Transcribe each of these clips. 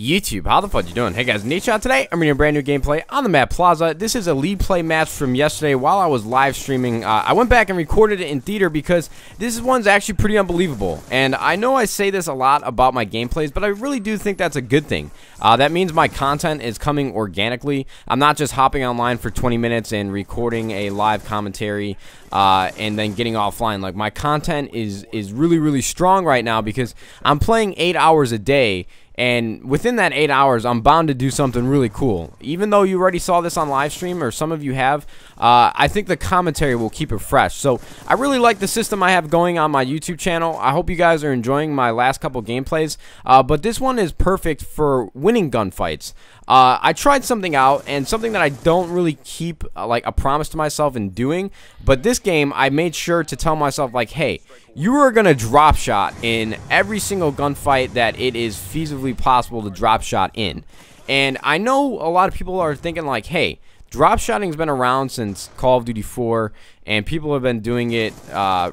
YouTube, how the fuck you doing? Hey guys, Nadeshot today. I'm bringing a brand new gameplay on the map Plaza. This is a league play match from yesterday while I was live streaming. I went back and recorded it in theater because this one's actually pretty unbelievable. And I know I say this a lot about my gameplays, but I really do think that's a good thing. That means my content is coming organically. I'm not just hopping online for 20 minutes and recording a live commentary and then getting offline. Like, my content is really strong right now because I'm playing 8 hours a day. And within that 8 hours, I'm bound to do something really cool. Even though you already saw this on live stream, or some of you have, I think the commentary will keep it fresh. So I really like the system I have going on my YouTube channel. I hope you guys are enjoying my last couple gameplays. But this one is perfect for winning gunfights. I tried something out, and something that I don't really keep like a promise to myself in doing. But this game, I made sure to tell myself, like, hey, you are going to drop shot in every single gunfight that it is feasibly possible to drop shot in. And I know a lot of people are thinking, like, hey, drop shotting's been around since Call of Duty 4, and people have been doing it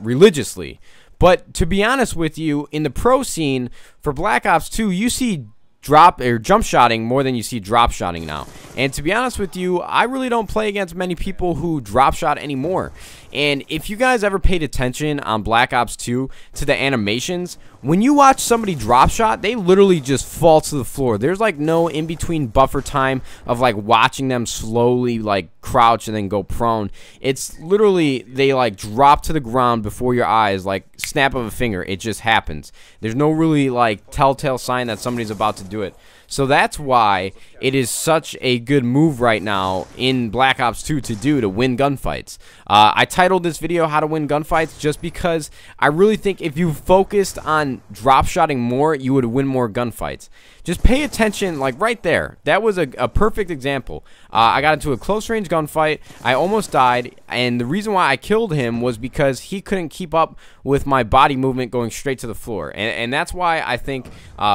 religiously. But to be honest with you, in the pro scene for Black Ops 2, you see jump shotting more than you see drop shotting now. And to be honest with you, I really don't play against many people who drop shot anymore. And if you guys ever paid attention on Black Ops 2 to the animations, when you watch somebody drop shot, they literally just fall to the floor. There's like no in-between buffer time of like watching them slowly like crouch and then go prone. It's literally, they like drop to the ground before your eyes, like snap of a finger. It just happens. There's no really like telltale sign that somebody's about to do it. So that's why it is such a good move right now in Black Ops 2 to win gunfights. I titled this video How to Win Gunfights just because I really think if you focused on drop shotting more, you would win more gunfights. Just pay attention, like right there. That was a perfect example. I got into a close range gunfight. I almost died, and the reason why I killed him was because he couldn't keep up with my body movement going straight to the floor. And that's why I think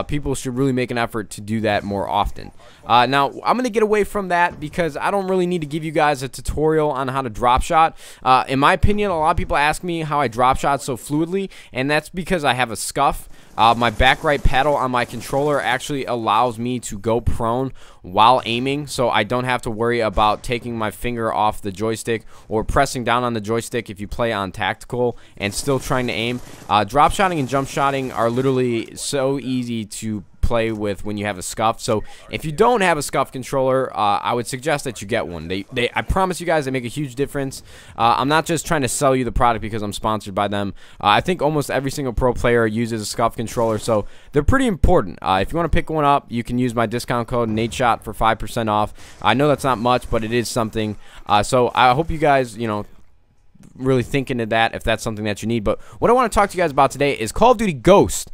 people should really make an effort to do that more often. Now, I'm going to get away from that because I don't really need to give you guys a tutorial on how to drop shot. In my opinion, a lot of people ask me how I drop shot so fluidly, and that's because I have a scuff. My back right paddle on my controller actually allows me to go prone while aiming, so I don't have to worry about taking my finger off the joystick or pressing down on the joystick if you play on tactical and still trying to aim. Drop shotting and jump shotting are literally so easy to play with when you have a scuff. So if you don't have a scuff controller, I would suggest that you get one. I promise you guys, they make a huge difference. I'm not just trying to sell you the product because I'm sponsored by them. I think almost every single pro player uses a scuff controller, so they're pretty important. If you want to pick one up, you can use my discount code Nadeshot for 5% off. I know that's not much, but it is something. So I hope you guys, you know, really think into that if that's something that you need. But what I want to talk to you guys about today is Call of Duty Ghost,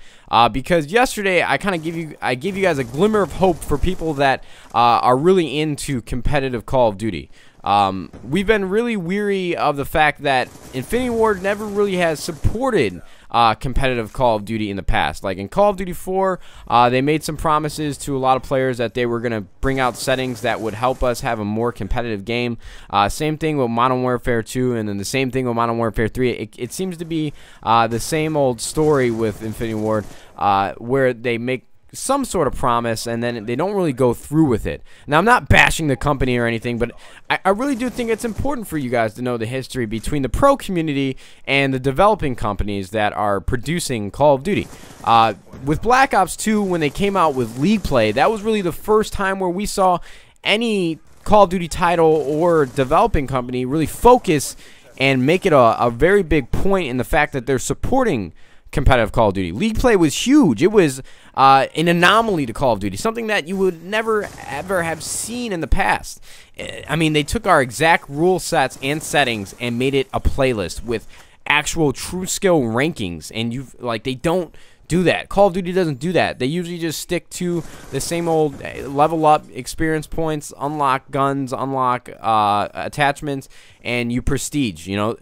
because yesterday I kind of gave you guys a glimmer of hope for people that are really into competitive Call of Duty. We've been really weary of the fact that Infinity Ward never really has supported competitive Call of Duty in the past. Like in Call of Duty 4, they made some promises to a lot of players that they were going to bring out settings that would help us have a more competitive game. Same thing with Modern Warfare 2, and then the same thing with Modern Warfare 3. It seems to be the same old story with Infinity Ward, where they make some sort of promise and then they don't really go through with it. Now, I'm not bashing the company or anything, but I really do think it's important for you guys to know the history between the pro community and the developing companies that are producing Call of Duty. With Black Ops 2, when they came out with League Play, that was really the first time where we saw any Call of Duty title or developing company really focus and make it a very big point in the fact that they're supporting competitive Call of Duty. League Play was huge. It was an anomaly to Call of Duty, something that you would never ever have seen in the past. I mean, they took our exact rule sets and settings and made it a playlist with actual true skill rankings, and they don't do that. Call of Duty doesn't do that. They usually just stick to the same old level up, experience points, unlock guns, unlock attachments, and you prestige. You know,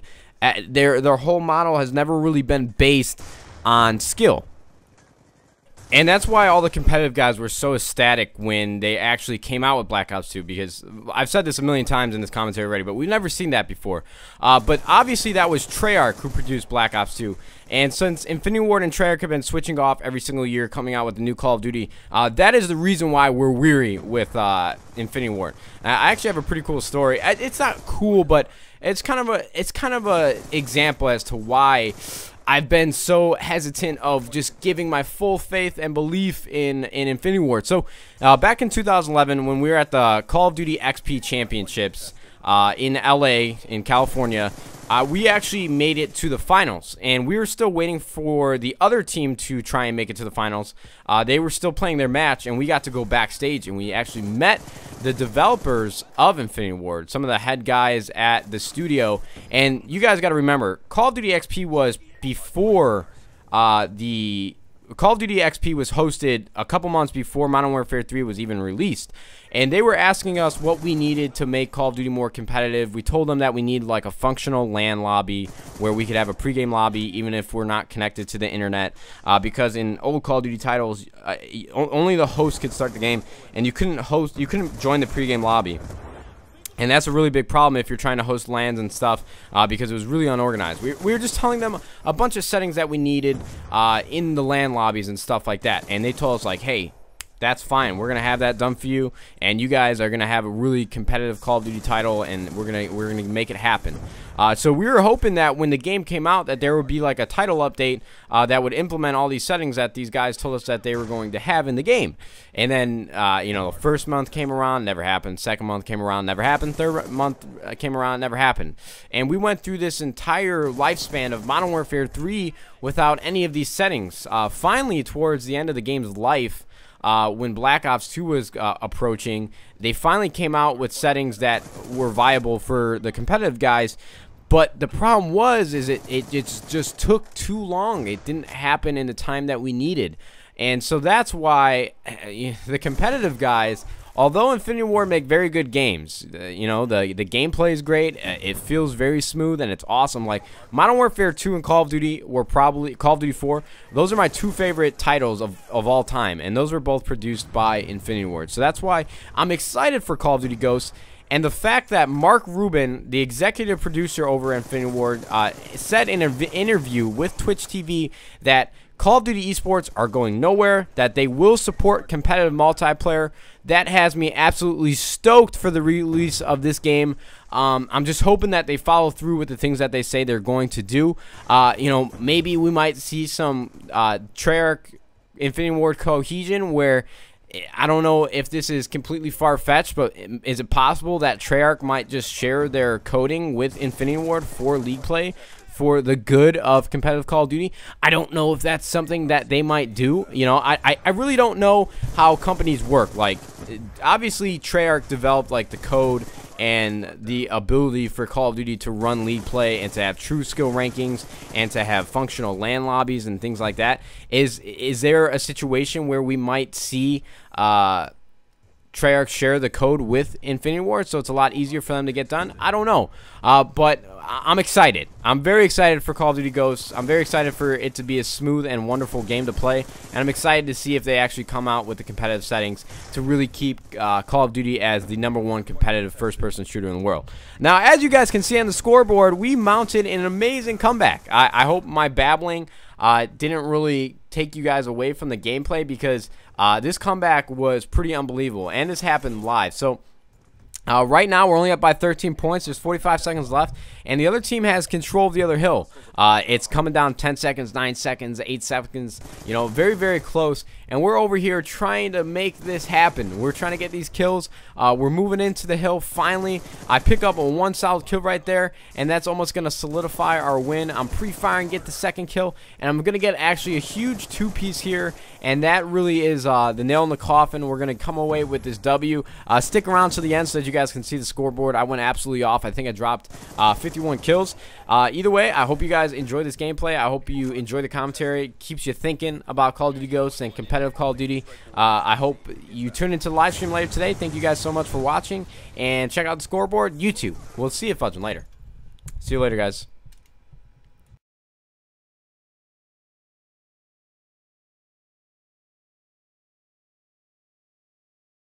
their whole model has never really been based on skill. And that's why all the competitive guys were so ecstatic when they actually came out with Black Ops 2, because I've said this a million times in this commentary already, but we've never seen that before. But obviously that was Treyarch who produced Black Ops 2. And since Infinity Ward and Treyarch have been switching off every single year, coming out with the new Call of Duty, that is the reason why we're weary with Infinity Ward. I actually have a pretty cool story. It's not cool, but it's kind of a example as to why I've been so hesitant of just giving my full faith and belief in Infinity Ward. So back in 2011, when we were at the Call of Duty XP Championships in LA, in California, we actually made it to the finals, and we were still waiting for the other team to try and make it to the finals. They were still playing their match, and we got to go backstage, and we actually met the developers of Infinity Ward, some of the head guys at the studio. And you guys got to remember, Call of Duty XP was before Call of Duty XP was hosted a couple months before Modern Warfare 3 was even released. And they were asking us what we needed to make Call of Duty more competitive. We told them that we need like a functional LAN lobby where we could have a pregame lobby even if we're not connected to the internet. Because in old Call of Duty titles, only the host could start the game, and you couldn't join the pregame lobby. And that's a really big problem if you're trying to host LANs and stuff, because it was really unorganized. We were just telling them a bunch of settings that we needed in the LAN lobbies and stuff like that. And they told us, like, hey, that's fine. We're going to have that done for you, and you guys are going to have a really competitive Call of Duty title, and we're gonna make it happen. So we were hoping that when the game came out that there would be like a title update that would implement all these settings that these guys told us that they were going to have in the game. And then, you know, the first month came around, never happened. Second month came around, never happened. Third month came around, never happened. And we went through this entire lifespan of Modern Warfare 3 without any of these settings. Finally, towards the end of the game's life, when Black Ops 2 was approaching, they finally came out with settings that were viable for the competitive guys. But the problem was, it just took too long. It didn't happen in the time that we needed. And so that's why the competitive guys, although Infinity Ward make very good games, you know, the gameplay is great, it feels very smooth, and it's awesome. Like, Modern Warfare 2 and Call of Duty were probably, Call of Duty 4, those are my two favorite titles of all time, and those were both produced by Infinity Ward. So that's why I'm excited for Call of Duty Ghosts. And the fact that Mark Rubin, the executive producer over at Infinity Ward, said in an interview with Twitch TV that Call of Duty esports are going nowhere, that they will support competitive multiplayer, that has me absolutely stoked for the release of this game. I'm just hoping that they follow through with the things that they say they're going to do. You know, maybe we might see some Treyarch Infinity Ward cohesion where, I don't know if this is completely far-fetched, but is it possible that Treyarch might just share their coding with Infinity Ward for League play for the good of competitive Call of Duty? I don't know if that's something that they might do. You know, I really don't know how companies work. Like, obviously Treyarch developed like the code and the ability for Call of Duty to run League play and to have true skill rankings and to have functional LAN lobbies and things like that. Is there a situation where we might see Treyarch share the code with Infinity Ward so it's a lot easier for them to get done? I don't know. But I'm excited. I'm very excited for Call of Duty Ghosts. I'm very excited for it to be a smooth and wonderful game to play. And I'm excited to see if they actually come out with the competitive settings to really keep Call of Duty as the #1 competitive first-person shooter in the world. Now, as you guys can see on the scoreboard, we mounted an amazing comeback. I hope my babbling didn't really take you guys away from the gameplay, because this comeback was pretty unbelievable, and this happened live. So right now we're only up by 13 points. There's 45 seconds left, and the other team has control of the other hill. It's coming down 10 seconds, 9 seconds, 8 seconds, you know, very, very close. And we're over here trying to make this happen. We're trying to get these kills. We're moving into the hill finally. I pick up a 1 solid kill right there, and that's almost going to solidify our win. I'm pre-firing, get the second kill, and I'm going to get actually a huge 2-piece here, and that really is the nail in the coffin. We're going to come away with this W. Stick around to the end so that you guys can see the scoreboard. I went absolutely off. I think I dropped 51 kills. Either way, I hope you guys enjoy this gameplay. I hope you enjoy the commentary. It keeps you thinking about Call of Duty Ghosts and competitive Call of Duty. I hope you tune into the live stream later today. Thank you guys so much for watching, and check out the scoreboard. YouTube. We'll see you fudging later. See you later, guys.